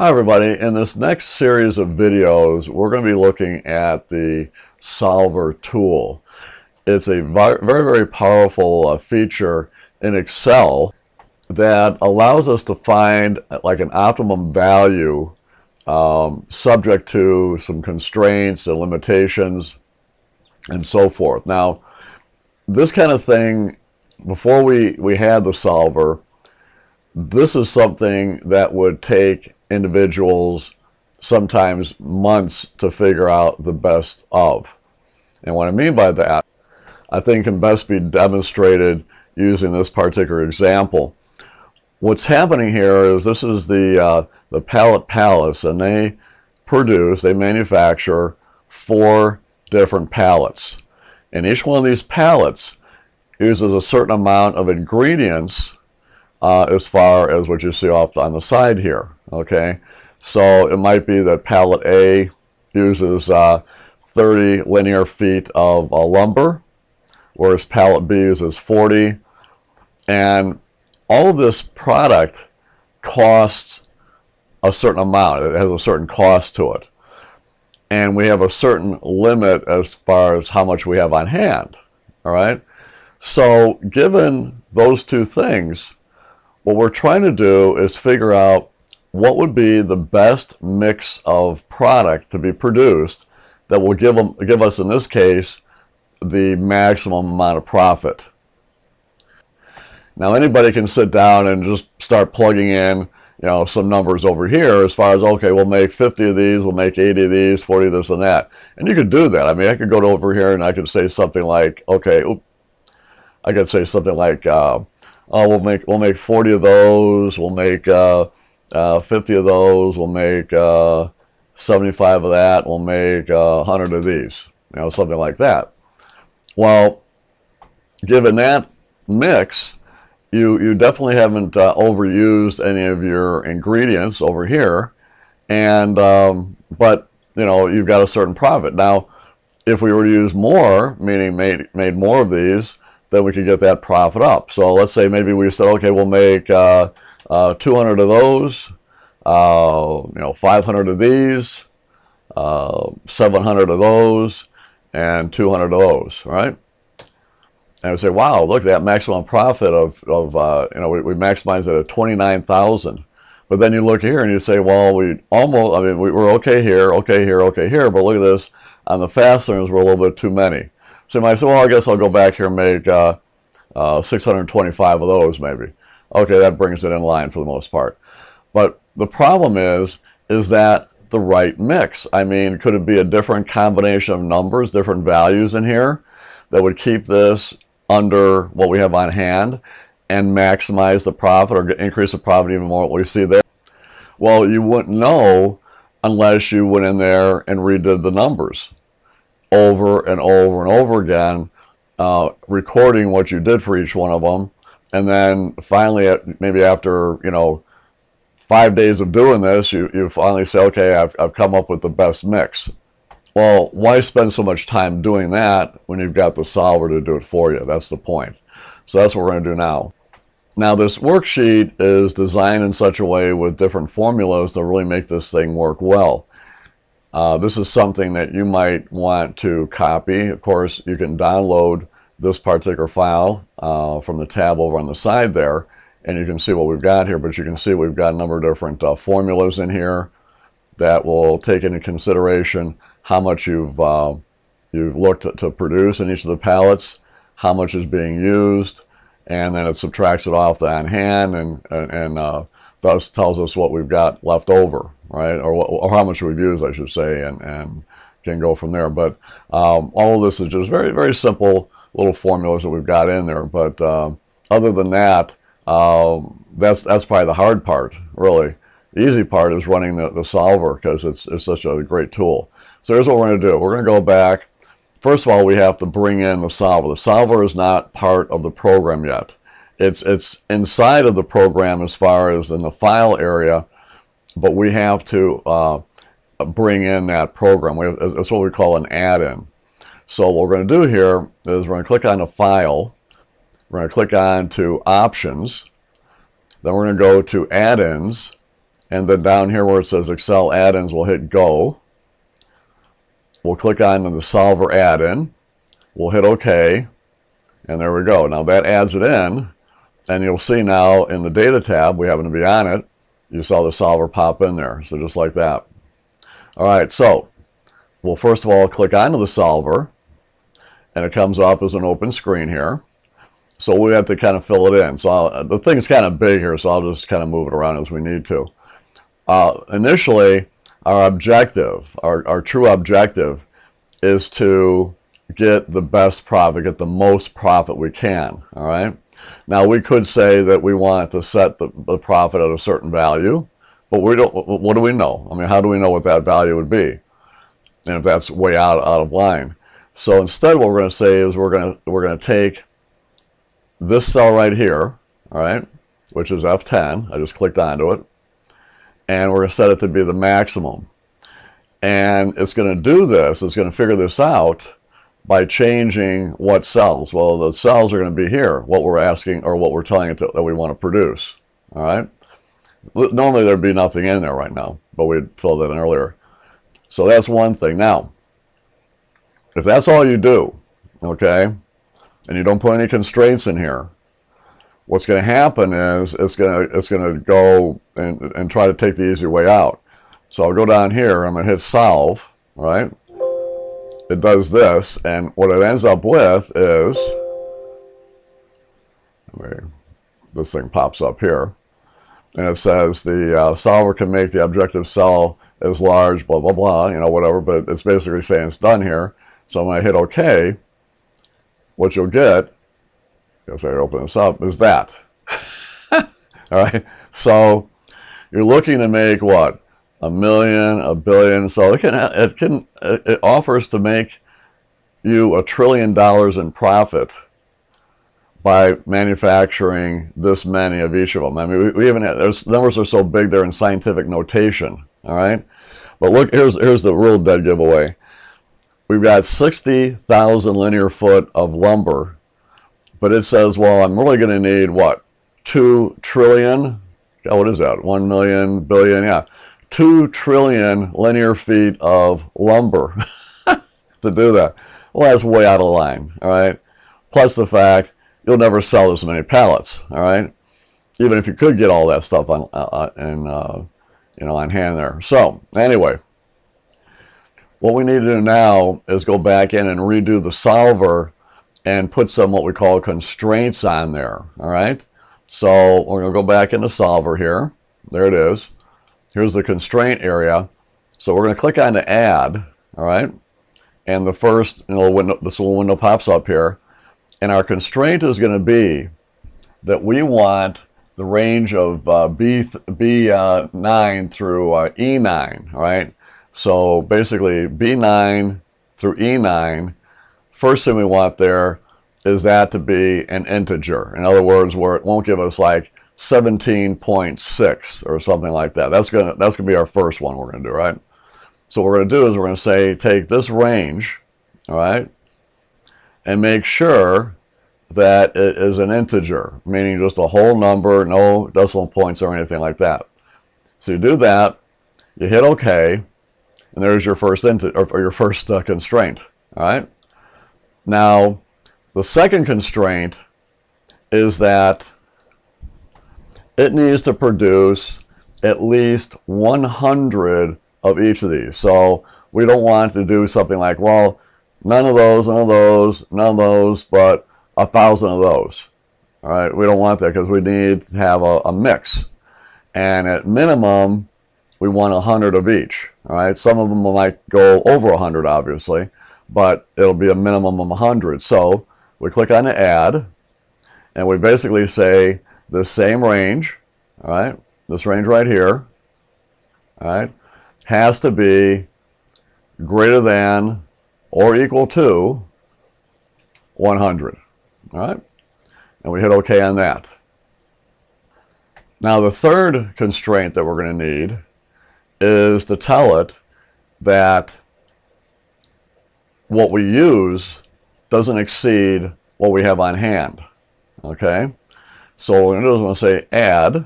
Hi everybody, in this next series of videos we're going to be looking at the solver tool. It's a very powerful feature in Excel that allows us to find like an optimum value subject to some constraints and limitations and so forth. Now this kind of thing, before we had the solver, this is something that would take individuals sometimes months to figure out the best of. And what I mean by that, I think can best be demonstrated using this particular example. What's happening here is this is the pallet pallets, and they manufacture 4 different pallets. And each one of these pallets uses a certain amount of ingredients as far as what you see off on the side here. Okay, so it might be that pallet A uses 30 linear feet of lumber, whereas pallet B uses 40, and all of this product costs a certain amount. It has a certain cost to it, and we have a certain limit as far as how much we have on hand. All right, so given those two things, what we're trying to do is figure out what would be the best mix of product to be produced that will give us, in this case, the maximum amount of profit. Now anybody can sit down and just start plugging in, some numbers over here as far as, okay, we'll make 50 of these, we'll make 80 of these, 40 of this and that. And you could do that. I mean, I could go over here and I could say something like, okay, I could say something like, oh, we'll make 40 of those, we'll make 50 of those, we'll make 75 of that, we'll make 100 of these, something like that. Well, given that mix, you definitely haven't overused any of your ingredients over here, and but you've got a certain profit. Now, if we were to use more, meaning made more of these, then we could get that profit up. So let's say maybe we said, okay, we'll make 200 of those, 500 of these, 700 of those, and 200 of those, right? And we say, wow, look, that maximum profit of we maximize it at 29,000. But then you look here and you say, well, we're okay here, okay here, okay here, but look at this, on the fasteners, we're a little bit too many. So you might say, well, I guess I'll go back here and make 625 of those maybe. Okay, that brings it in line for the most part. But the problem is that the right mix? I mean, could it be a different combination of numbers, different values in here that would keep this under what we have on hand and maximize the profit or increase the profit even more, what we see there? Well, you wouldn't know unless you went in there and redid the numbers over and over and over again, recording what you did for each one of them, and then finally, maybe after 5 days of doing this, you finally say, okay, I've come up with the best mix. Well, why spend so much time doing that when you've got the solver to do it for you? That's the point. So that's what we're going to do now. Now this worksheet is designed in such a way with different formulas to really make this thing work well. This is something that you might want to copy. Of course, you can download this particular file from the tab over on the side there, and you can see what we've got here. But you can see we've got a number of different formulas in here that will take into consideration how much you've looked to produce in each of the pallets, how much is being used, and then it subtracts it off the on hand and thus tells us what we've got left over, right? Or how much we've used, I should say, and can go from there. But all of this is just very simple little formulas that we've got in there. But other than that, that's probably the hard part, really. The easy part is running the solver, because it's such a great tool. So here's what we're going to do. We're going to go back. First of all, we have to bring in the solver. The solver is not part of the program yet. It's inside of the program as far as in the file area, but we have to bring in that program. It's what we call an add-in. So what we're going to do here is we're going to click on the file. We're going to click on to options. Then we're going to go to add-ins, And then down here where it says Excel add-ins, we'll hit go. We'll click on the solver add-in. We'll hit OK. And there we go. Now that adds it in. And you'll see now in the data tab, we happen to be on it, you saw the solver pop in there. So just like that. All right, so we'll first of all click onto the solver. And it comes up as an open screen here. So we have to kind of fill it in. So the thing's kind of big here, so I'll just kind of move it around as we need to. Initially, our objective, our true objective, is to get the best profit, get the most profit we can, all right? Now, we could say that we want to set the profit at a certain value, but we don't. What do we know? I mean, how do we know what that value would be? And if that's way out of line. So instead, what we're going to say is we're going to take this cell right here, all right, which is F10. I just clicked onto it. And we're going to set it to be the maximum. And it's going to do this, it's going to figure this out by changing what cells. Well, the cells are going to be here, what we're asking or what we're telling it that we want to produce. All right? Normally there'd be nothing in there right now, but we filled it in earlier. So that's one thing. Now, if that's all you do, okay, and you don't put any constraints in here, what's going to happen is it's going to go and try to take the easy way out. So I'll go down here, I'm going to hit solve, right? It does this, and what it ends up with is, this thing pops up here, and it says the solver can make the objective cell as large, blah, blah, blah, you know, whatever, but it's basically saying it's done here. So I'm going to hit OK. What you'll get, guess I open this up, is that. All right, so you're looking to make what? $1 million, $1 billion. So it offers to make you $1 trillion in profit by manufacturing this many of each of them. I mean, we even have, those numbers are so big they're in scientific notation. All right, but look, here's the real dead giveaway. We've got 60,000 linear foot of lumber, but it says, well, I'm really going to need what? 2 trillion? Oh, what is that? 1 million, billion, yeah. 2 trillion linear feet of lumber to do that. Well, that's way out of line, all right? Plus the fact you'll never sell this many pallets, all right? Even if you could get all that stuff on hand there. So anyway, what we need to do now is go back in and redo the solver and put some what we call constraints on there, all right? So we're going to go back into solver here. There it is. Here's the constraint area. So we're going to click on the add, all right? And the first window, this little window pops up here. And our constraint is going to be that we want the range of B9 through E9, all right? So basically B9 through E9, first thing we want there is that to be an integer. In other words, where it won't give us like 17.6 or something like that. That's gonna be our first one we're gonna do, right? So what we're gonna do is we're gonna say take this range, all right, and make sure that it is an integer, meaning just a whole number, no decimal points or anything like that. So you do that, you hit OK, and there's your first constraint, all right? Now, the second constraint is that it needs to produce at least 100 of each of these. So we don't want to do something like, well, none of those, none of those, none of those, but 1,000 of those. All right, we don't want that because we need to have a mix. And at minimum, we want 100 of each. All right, some of them might go over 100, obviously, but it'll be a minimum of 100. So we click on the add, and we basically say the same range, all right, this range right here, all right, has to be greater than or equal to 100, all right, and we hit OK on that. Now the third constraint that we're going to need is to tell it that what we use doesn't exceed what we have on hand, okay? So what we're going to do is we're going to say add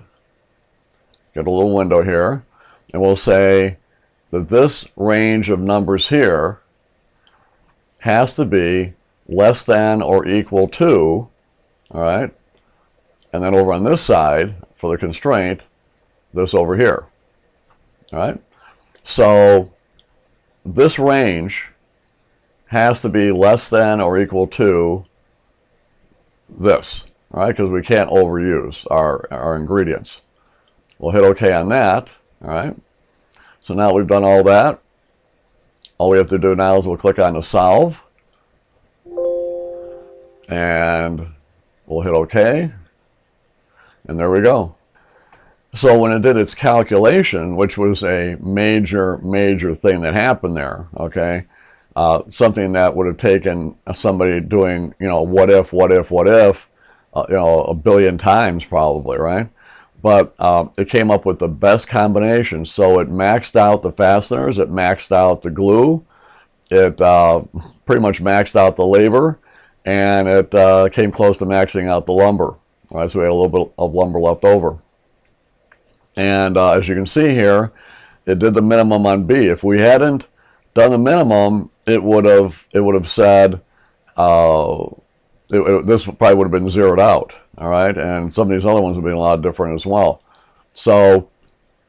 Get a little window here, and we'll say that this range of numbers here has to be less than or equal to, all right, and then over on this side, for the constraint, this over here, all right? So this range has to be less than or equal to this, all right, because we can't overuse our ingredients. We'll hit OK on that, all right? So now we've done all that. All we have to do now is we'll click on the solve, and we'll hit OK, and there we go. So when it did its calculation, which was a major thing that happened there, okay, something that would have taken somebody doing, you know, what if, you know, a billion times probably, right? But it came up with the best combination. So it maxed out the fasteners, it maxed out the glue, it pretty much maxed out the labor, and it came close to maxing out the lumber. All right, so we had a little bit of lumber left over. And as you can see here, it did the minimum on B. If we hadn't done the minimum, it would have said this probably would have been zeroed out. All right, and some of these other ones would be a lot different as well. So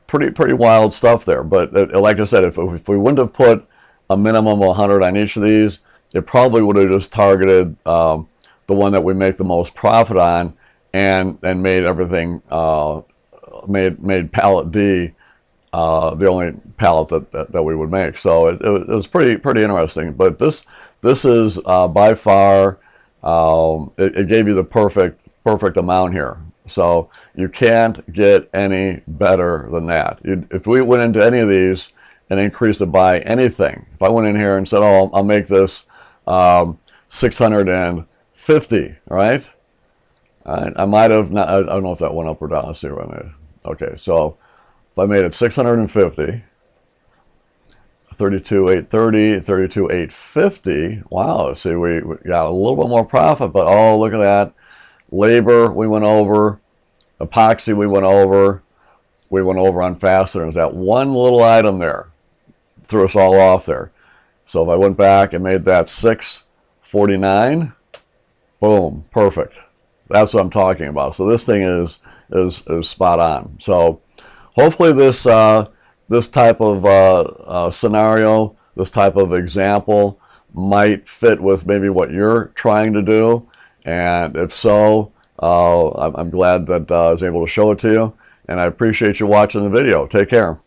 pretty wild stuff there. But like I said, if we wouldn't have put a minimum of 100 on each of these, it probably would have just targeted the one that we make the most profit on, and made everything made pallet D the only pallet that we would make. So it was pretty interesting. But this is by far it gave you the perfect amount here. So you can't get any better than that. If we went into any of these and increased it by anything, if I went in here and said, oh, I'll make this 650, right? I might have not, I don't know if that went up or down. Let's see what I made. Okay, so if I made it 650, 32,830, 32,850. Wow, see, we got a little bit more profit, but oh, look at that. Labor, we went over. Epoxy, we went over. We went over on fasteners. That one little item there threw us all off there. So if I went back and made that 649, boom, perfect. That's what I'm talking about. So this thing is spot on. So hopefully this this type of scenario, this type of example might fit with maybe what you're trying to do. And if so, I'm glad that I was able to show it to you. And I appreciate you watching the video. Take care.